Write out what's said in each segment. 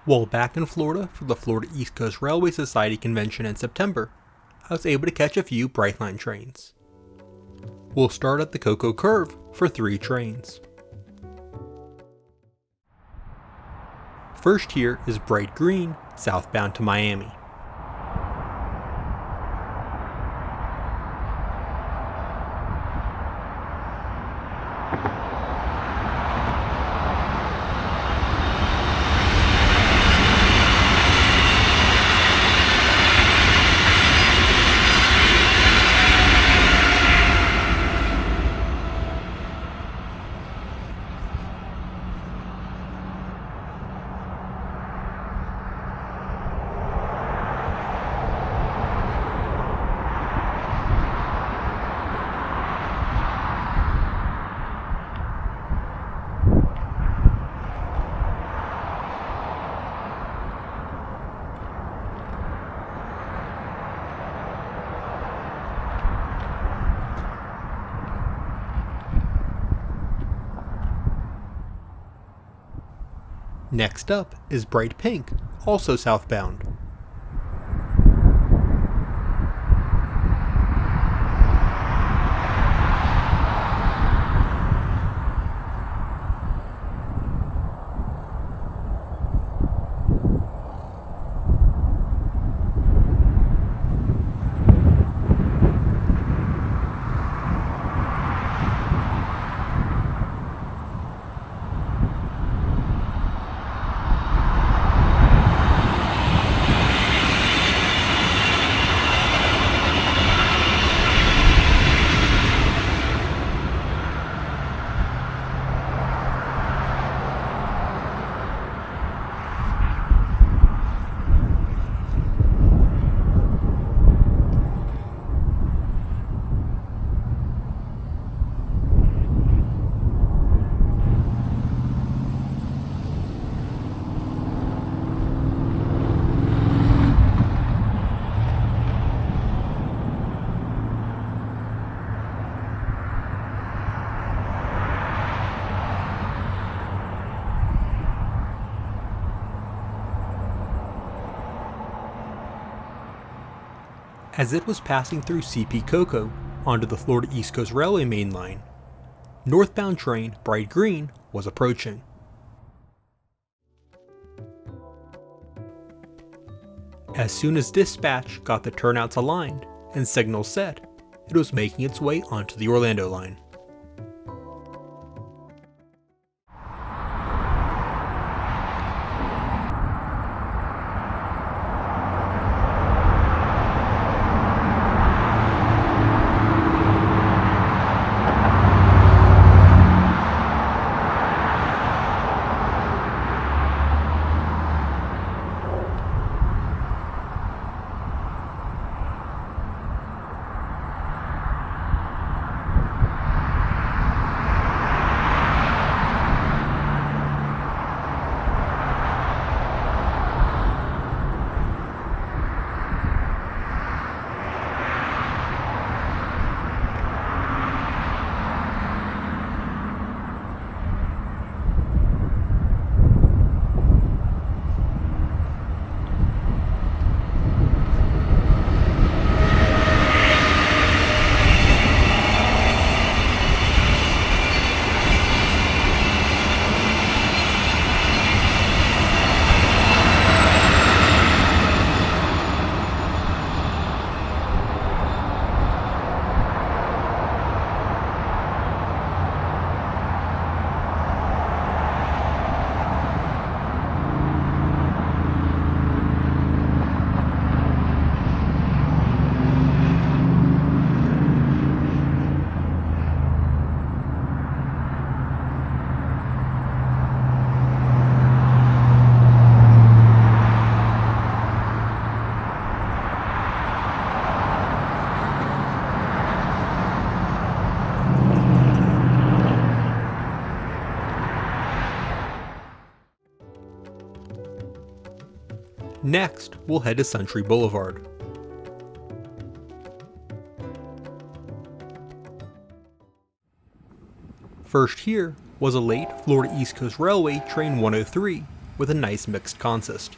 While back in Florida for the Florida East Coast Railway Society convention in September, I was able to catch a few Brightline trains. We'll start at the Cocoa Curve for 3 trains. First here is Bright Green, southbound to Miami. Next up is Bright Pink, also southbound. As it was passing through CP Cocoa onto the Florida East Coast Railway main line, northbound train Bright Green was approaching. As soon as dispatch got the turnouts aligned and signals set, it was making its way onto the Orlando line. Next, we'll head to Century Boulevard. First here was a late Florida East Coast Railway Train 103 with a nice mixed consist.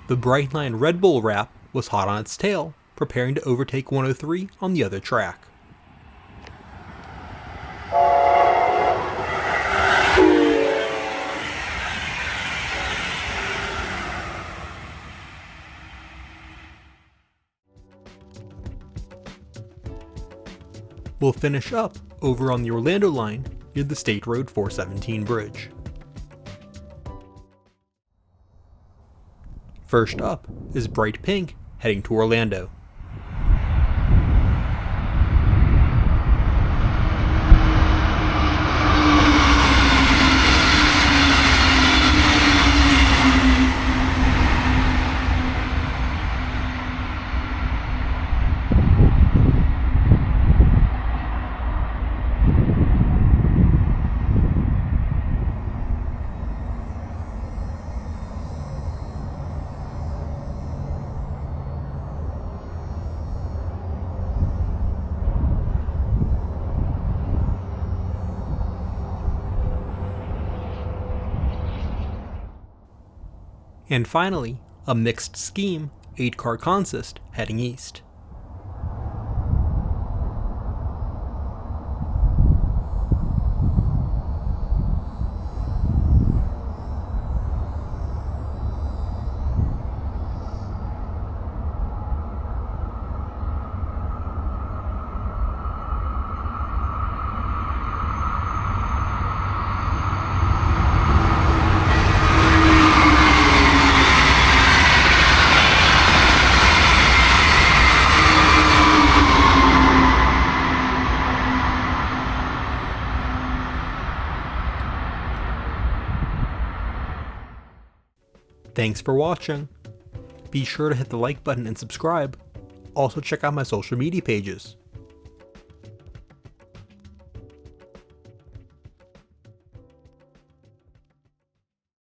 The Brightline Red Bull wrap was hot on its tail, preparing to overtake 103 on the other track. We'll finish up over on the Orlando line near the State Road 417 bridge. First up is Bright Pink heading to Orlando. And finally, a mixed scheme 8-car consist heading east. Thanks for watching. Be sure to hit the like button and subscribe. Also check out my social media pages.